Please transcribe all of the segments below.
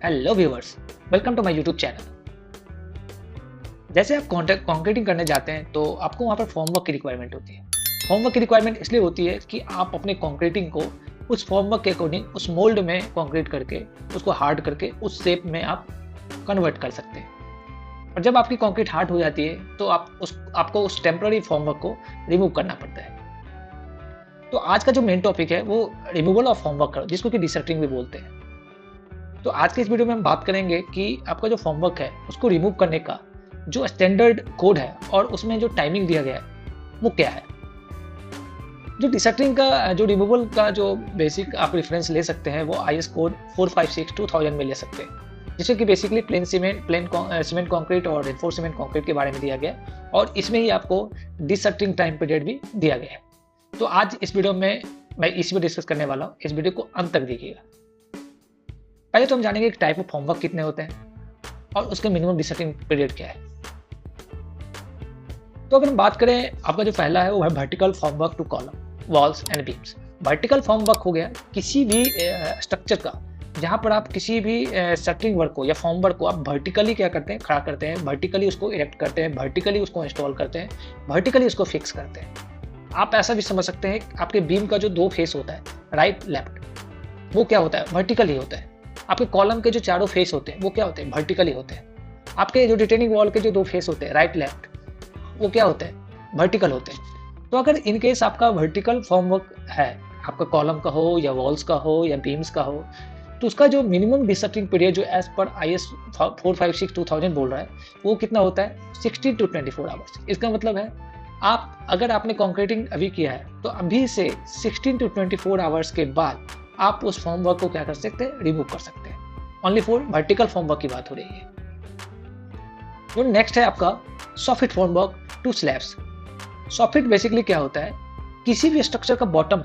Hello viewers, welcome to my YouTube channel. जैसे आप concreting करने जाते हैं तो आपको वहाँ पर फॉर्मवर्क की रिक्वायरमेंट होती है। फॉर्मवर्क की रिक्वायरमेंट इसलिए होती है कि आप अपने कंक्रीटिंग को उस फॉर्मवर्क के अकॉर्डिंग उस मोल्ड में कंक्रीट करके उसको हार्ड करके उस शेप में आप कन्वर्ट कर सकते हैं। और जब आपकी कंक्रीट हार्ड हो जाती है तो आपको उस टेम्पररी फॉर्मवर्क को रिमूव करना पड़ता है। तो आज का जो मेन टॉपिक है वो रिमूवल ऑफ फॉर्मवर्क, जिसको कि डिसल्टरिंग भी बोलते हैं। तो आज के इस वीडियो में हम बात करेंगे कि आपका जो फॉर्मवर्क है उसको रिमूव करने का जो स्टैंडर्ड कोड है और उसमें जो टाइमिंग दिया गया है वो क्या है। जो डिसल्टरिंग का जो रिमूवल का जो बेसिक आप रेफरेंस ले सकते हैं वो IS कोड 456-2000 में ले सकते हैं, जिससे कि बेसिकली प्लेन सीमेंट कंक्रीट और रेनफोर्स सीमेंट कंक्रीट के बारे में दिया गया और इसमें ही आपको डिसल्टरिंग टाइम पीरियड भी दिया गया है। तो आज इस वीडियो में मैं इसी पर डिस्कस करने वाला हूँ, इस वीडियो को अंत तक देखिएगा। पहले तो हम जानेंगे कि टाइप ऑफ फॉर्मवर्क कितने होते हैं और उसके मिनिमम डिसल्टिंग पीरियड क्या है। तो अगर हम बात करें, आपका जो पहला है वो है vertical formwork to column, walls and beams. Vertical formwork हो गया किसी भी स्ट्रक्चर का जहां पर आप किसी भी शटरिंग वर्क को या फॉर्मवर्क को आप वर्टिकली क्या करते हैं, खड़ा करते हैं, वर्टिकली उसको इरेक्ट करते हैं, वर्टिकली उसको इंस्टॉल करते हैं, वर्टिकली उसको फिक्स करते हैं। आप ऐसा भी समझ सकते हैं आपके बीम का जो दो फेस होता है, राइट लेफ्ट, वो क्या होता है, वर्टिकली होता है। आपके कॉलम के जो चारों फेस होते हैं वो क्या होते हैं, वर्टिकली होते हैं। आपके जो रिटेनिंग वॉल के जो दो फेस होते हैं, राइट लेफ्ट, वो क्या होते हैं, वर्टिकल होते हैं। तो अगर इन केस आपका वर्टिकल फॉर्मवर्क है, आपका कॉलम का हो या वॉल्स का हो या बीम्स का हो, तो उसका जो मिनिमम डिसल्टरिंग पीरियड जो एज पर IS 456-2000 बोल रहा है वो कितना होता है, 16 to 24 आवर्स। इसका मतलब है अगर आपने कंक्रीटिंग अभी किया है तो अभी से 16 to 24 आवर्स के बाद आप उस फॉर्मवर्क को क्या कर सकते हैं, रिमूव कर सकते हैं। ओनली फॉर वर्टिकल फॉर्मवर्क की बात हो रही है। जो नेक्स्ट है आपका soffit formwork to slabs. Soffit basically क्या होता है, किसी भी स्ट्रक्चर का बॉटम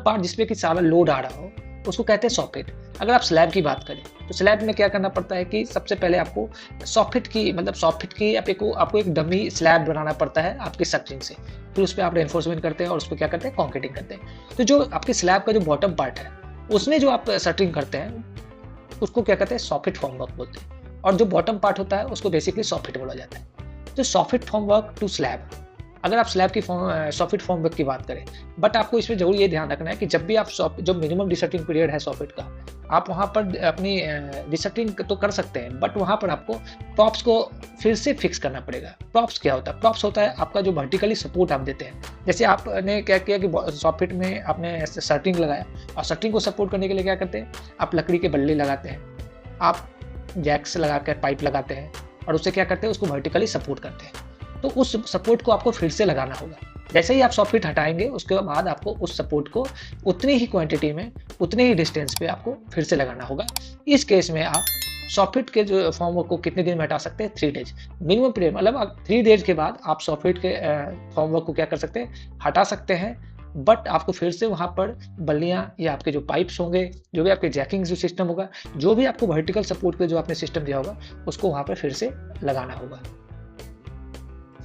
पार्ट जिसपे कि सारा लोड आ रहा हो उसको कहते हैं सॉफिट। अगर आप स्लैब की बात करें तो स्लैब में क्या करना पड़ता है कि सबसे पहले आपको सॉफिट की आपको एक डमी स्लैब बनाना पड़ता है आपके शटरिंग से। फिर उस पर आप रेनफोर्समेंट करते हैं और उस पर क्या करते हैं, कंक्रीटिंग करते हैं। तो जो आपके स्लैब का जो बॉटम पार्ट है उसमें जो आप शटरिंग करते हैं उसको क्या कहते हैं, सॉफिट फॉर्मवर्क बोलते हैं। और जो बॉटम पार्ट होता है उसको बेसिकली सॉफिट बोला जाता है। तो सॉफिट फॉर्मवर्क टू स्लैब, अगर आप स्लैब की सॉफिट फॉर्मवर्क की बात करें, बट आपको इसमें जरूर ये ध्यान रखना है कि जब भी आप जो मिनिमम डिसल्टरिंग पीरियड है सॉफिट का, आप वहाँ पर अपनी डिसल्टरिंग तो कर सकते हैं, बट वहाँ पर आपको प्रॉप्स को फिर से फिक्स करना पड़ेगा। प्रॉप्स क्या होता है, प्रॉप्स होता है आपका जो वर्टिकली सपोर्ट आप देते हैं। जैसे आपने क्या किया कि सॉफिट में आपने शटरिंग लगाया और शटरिंग को सपोर्ट करने के लिए क्या करते हैं, आप लकड़ी के बल्ले लगाते हैं, आप जैक्स लगाकर पाइप लगाते हैं और उससे क्या करते हैं, उसको वर्टिकली सपोर्ट करते हैं। तो उस सपोर्ट को आपको फिर से लगाना होगा। जैसे ही आप सॉफिट हटाएंगे उसके बाद आपको उस सपोर्ट को उतनी ही क्वांटिटी में, उतने ही डिस्टेंस पे आपको फिर से लगाना होगा। इस केस में आप सॉफिट के जो फॉर्मवर्क को कितने दिन में हटा सकते हैं, 3 डेज मिनिमम पीरियड, मतलब 3 डेज के बाद आप सॉफिट के फॉर्मवर्क को क्या कर सकते हैं, हटा सकते हैं। बट आपको फिर से वहाँ पर बल्लियाँ या आपके जो पाइप्स होंगे, जो भी आपके जैकिंग जो सिस्टम होगा, जो भी आपको वर्टिकल सपोर्ट के जो आपने सिस्टम दिया होगा उसको वहाँ पर फिर से लगाना होगा।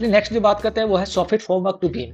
नेक्स्ट जो बात करते हैं वो है सॉफिट फॉर्मवर्क टू बीम।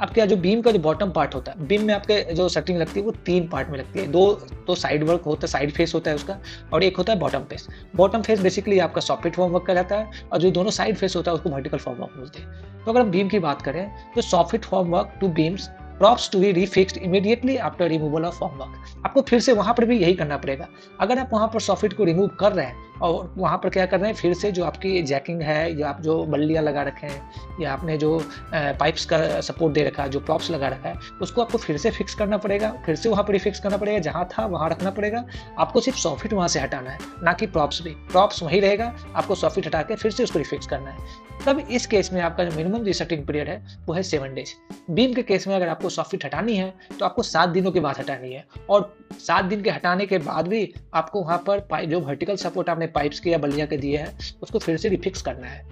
अब क्या, जो बीम का जो बॉटम पार्ट होता है, बीम में आपके जो शटरिंग लगती है वो 3 पार्ट में लगती है। दो तो साइड वर्क होता है, साइड फेस होता है उसका, और एक होता है bottom face. Bottom face basically आपका सॉफिट फॉर्मवर्क का रहता है और जो दोनों साइड फेस होता है उसको वर्टिकल फॉर्मवर्क बोलते हैं। तो अगर हम बीम की बात करें तो soffit formwork to beams, props to be refixed immediately after removal of formwork. आपको फिर से वहां पर भी यही करना पड़ेगा। अगर आप वहां पर सॉफिट को रिमूव कर रहे हैं और वहां पर क्या कर रहे हैं, फिर से जो आपकी जैकिंग है या आप जो बल्लियां लगा रखे हैं या आपने जो पाइप्स का सपोर्ट दे रखा है, जो प्रॉप्स लगा रखा है, उसको आपको फिर से फिक्स करना पड़ेगा, फिर से वहां पर ही फिक्स करना पड़ेगा, जहां था वहां रखना पड़ेगा। आपको सिर्फ सॉफिट वहां से हटाना है, ना कि प्रॉप्स भी। प्रॉप्स वहीं रहेगा, आपको सॉफिट हटा के फिर से उसको रिफिक्स करना है। तब इस केस में आपका जो मिनिमम डिसल्टरिंग पीरियड है वो है 7 डेज। बीम के केस में अगर आपको सॉफिट हटानी है तो आपको 7 दिनों के बाद हटानी है, और 7 दिन के हटाने के बाद भी आपको वहां पर जो वर्टिकल सपोर्ट आपने पाइप्स के या बल्लियां के दिए हैं उसको फिर से रिफिक्स करना है।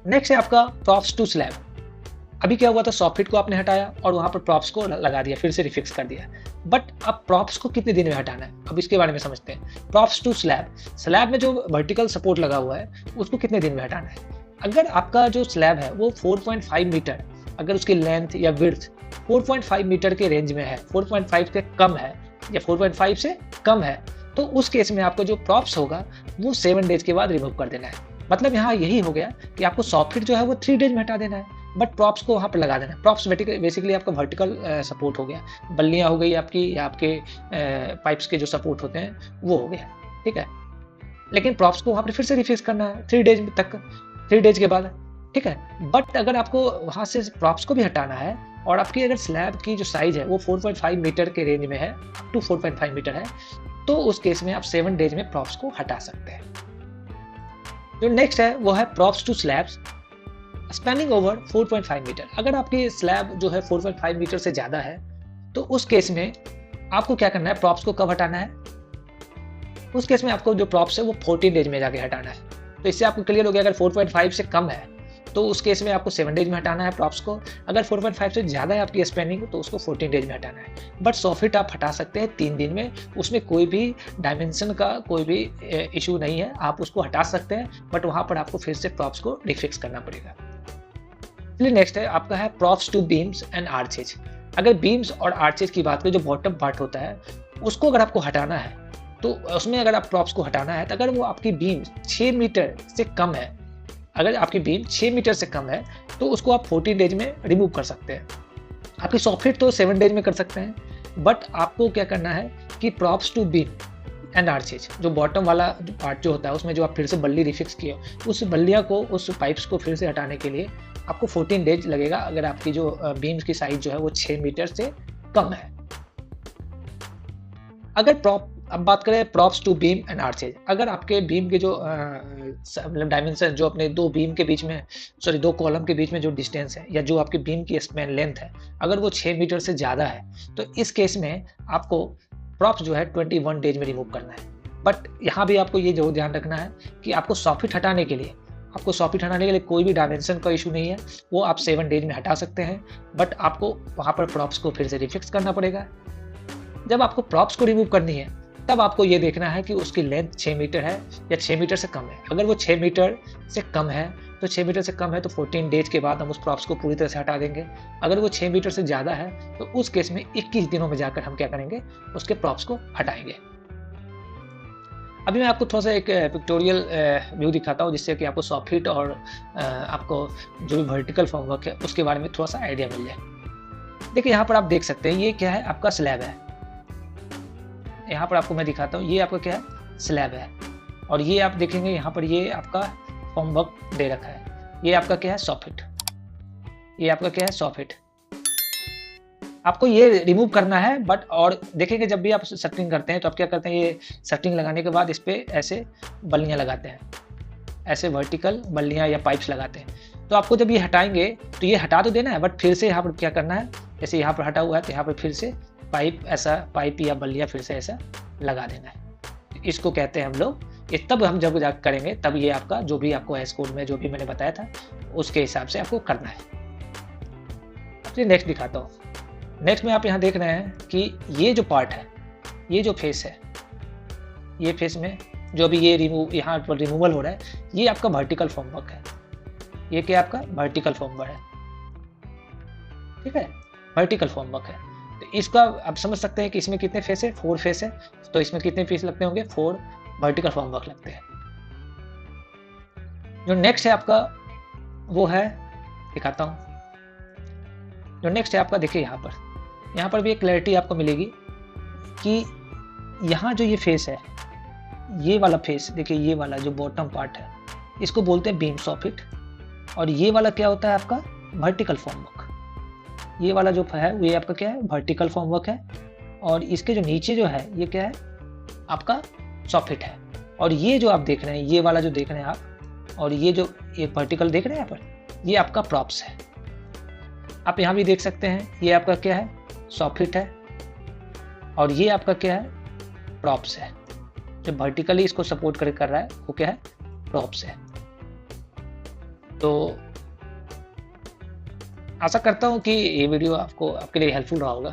नेक्स्ट है आपका प्रॉप्स टू स्लैब। अभी क्या हुआ था, सॉफिट को आपने हटाया और वहां पर प्रॉप्स को लगा दिया, फिर से रिफिक्स कर दिया। बट अब प्रॉप्स को कितने दिन में हटाना है, अब इसके बारे में समझते हैं। प्रॉप्स टू स्लैब, स्लैब में जो वर्टिकल सपोर्ट लगा हुआ है उसको कितने दिन में हटाना है। अगर आपका जो स्लैब है वो 4.5 मीटर, अगर उसकी लेंथ या विड्थ 4.5 मीटर के रेंज में है, 4.5 से कम है या 4.5 से कम है, तो उस केस में आपको जो प्रॉप्स होगा वो 7 डेज के बाद रिमूव कर देना है। मतलब यहाँ यही हो गया कि आपको सॉफ्ट जो है वो 3 डेज में हटा देना है, बट प्रॉप्स को वहाँ पर लगा देना है। प्रॉप्स बेसिकली आपका वर्टिकल सपोर्ट हो गया, बल्लियाँ हो गई आपकी, या आपके पाइप्स के जो सपोर्ट होते हैं वो हो गया, ठीक है। लेकिन प्रॉप्स को वहाँ पर फिर से रिफिक्स करना है 3 डेज तक, 3 डेज के बाद, ठीक है। बट अगर आपको वहाँ से प्रॉप्स को भी हटाना है और आपकी अगर स्लैब की जो साइज है वो 4.5 मीटर के रेंज में है, अप टू 4.5 मीटर है, तो उस केस में आप 7 डेज में प्रॉप्स को हटा सकते हैं। जो नेक्स्ट है वो है props to slabs spanning over 4.5 metre. अगर आपकी स्लैब जो है 4.5 मीटर से ज़्यादा है तो उस केस में आपको क्या करना है, प्रॉप्स को कब हटाना है? उस केस में आपको जो प्रॉप्स है वो 14 डेज में जाके हटाना है। तो इससे आपको क्लियर हो गया, अगर 4.5 से कम है तो उस केस में आपको 7 डेज में हटाना है प्रॉप्स को। अगर 4.5 से ज़्यादा है आपकी स्पैनिंग तो उसको 14 डेज में हटाना है। बट सॉफिट आप हटा सकते हैं 3 दिन में, उसमें कोई भी डायमेंशन का कोई भी इशू नहीं है, आप उसको हटा सकते हैं, बट वहाँ पर आपको फिर से प्रॉप्स को रिफिक्स करना पड़ेगा। चलिए नेक्स्ट है आपका है props to beams and arches. अगर बीम्स और आर्चेज की बात करें, जो बॉटम पार्ट होता है उसको अगर आपको हटाना है तो उसमें अगर आप प्रॉप्स को हटाना है तो अगर वो आपकी बीम 6 मीटर से कम है, अगर आपकी बीम 6 मीटर से कम है तो उसको आप 14 डेज में रिमूव कर सकते हैं। आपकी सॉफिट तो 7 डेज में कर सकते हैं, बट आपको क्या करना है कि props to beam and arches, जो बॉटम वाला जो पार्ट जो होता है उसमें जो आप फिर से बल्ली रिफिक्स किए, उस बल्लिया को, उस पाइप्स को फिर से हटाने के लिए आपको 14 डेज लगेगा, अगर आपकी जो बीम्स की साइज जो है वो 6 मीटर से कम है। अगर अब बात करें props to beam and arches, अगर आपके बीम के जो मतलब डायमेंशन जो अपने दो बीम के बीच में, सॉरी 2 कॉलम के बीच में जो डिस्टेंस है, या जो आपकी बीम की स्पैन लेंथ है, अगर वो 6 मीटर से ज़्यादा है तो इस केस में आपको प्रॉप्स जो है 21 डेज में रिमूव करना है। बट यहाँ भी आपको ये जो ध्यान रखना है कि आपको सॉफिट हटाने के लिए कोई भी डायमेंशन का इशू नहीं है, वो आप 7 डेज में हटा सकते हैं, बट आपको वहाँ पर प्रॉप्स को फिर से रिफिक्स करना पड़ेगा। जब आपको प्रॉप्स को रिमूव करनी है तब आपको ये देखना है कि उसकी लेंथ 6 मीटर है या 6 मीटर से कम है। अगर वो 6 मीटर से कम है तो 6 मीटर से कम है तो 14 डेज के बाद हम उस प्रॉप्स को पूरी तरह से हटा देंगे। अगर वो 6 मीटर से ज़्यादा है तो उस केस में 21 दिनों में जाकर हम क्या करेंगे, उसके प्रॉप्स को हटाएंगे। अभी मैं आपको थोड़ा सा एक पिक्टोरियल व्यू दिखाता हूँ, जिससे कि आपको सॉफिट और आपको जो भी वर्टिकल फॉर्मवर्क है उसके बारे में थोड़ा सा आइडिया मिल जाए। देखिए यहाँ पर आप देख सकते हैं, ये क्या है, आपका स्लैब है। यहाँ पर आपको मैं दिखाता हूँ, ये आपका क्या है, स्लैब है। और ये आप देखेंगे यहाँ पर ये आपका फॉर्मवर्क दे रखा है, ये आपका क्या है, सॉफिट। ये आपका क्या है, सॉफिट। आपको ये रिमूव करना है, बट और देखेंगे जब भी आप सेटिंग करते हैं तो आप क्या करते हैं, ये सेटिंग लगाने के बाद इस पर ऐसे बल्लियाँ लगाते हैं, ऐसे वर्टिकल बल्लियाँ या पाइप्स लगाते हैं। तो आपको जब ये हटाएंगे तो ये हटा तो देना है, बट फिर से यहाँ पर क्या करना है, जैसे यहाँ पर हटा हुआ है तो यहाँ पर फिर से पाइप या बल्लियाँ फिर से ऐसा लगा देना है। इसको कहते हैं हम लोग, ये तब हम जब जाकर करेंगे तब ये आपका जो भी आपको एस कोड में जो भी मैंने बताया था उसके हिसाब से आपको करना है। अब नेक्स्ट दिखाता हूँ। नेक्स्ट में आप यहाँ देख रहे हैं कि ये जो पार्ट है, ये जो फेस है, ये फेस में जो अभी ये यहाँ पर रिमूवल हो रहा है, ये आपका वर्टिकल फॉर्मवर्क है। ये क्या आपका वर्टिकल फॉर्मवर्क है, ठीक है, वर्टिकल फॉर्मवर्क है। तो इसका आप समझ सकते हैं कि इसमें कितने फेस है, 4 फेस है, तो इसमें कितने फेस लगते होंगे, 4 वर्टिकल फॉर्मवर्क लगते हैं। जो नेक्स्ट है आपका वो है, दिखाता हूँ। जो नेक्स्ट है आपका, देखिए यहाँ पर भी एक क्लैरिटी आपको मिलेगी कि यहाँ जो ये फेस है, ये वाला फेस, देखिए ये वाला जो बॉटम पार्ट है, इसको बोलते हैं बीम सॉफिट। और ये वाला क्या होता है आपका, वर्टिकल फॉर्मवर्क। ये वाला जो है ये आपका क्या है, वर्टिकल फॉर्मवर्क है। और इसके जो नीचे जो है ये क्या है, आपका सॉफिट है। और ये जो आप देख रहे हैं, ये वाला जो देख रहे हैं आप, और ये जो एक वर्टिकल देख रहे हैं यहाँ पर, ये आपका प्रॉप्स है। आप यहाँ भी देख सकते हैं, ये आपका क्या है, सॉफिट है, और ये आपका क्या है, प्रॉप्स है। जो वर्टिकली इसको सपोर्ट कर रहा है वो क्या है, प्रॉप्स है। तो आशा करता हूँ कि ये वीडियो आपके लिए हेल्पफुल रहा होगा।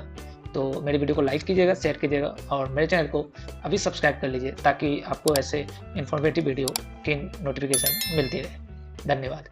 तो मेरे वीडियो को लाइक कीजिएगा, शेयर कीजिएगा, और मेरे चैनल को अभी सब्सक्राइब कर लीजिए ताकि आपको ऐसे इन्फॉर्मेटिव वीडियो की नोटिफिकेशन मिलती रहे। धन्यवाद।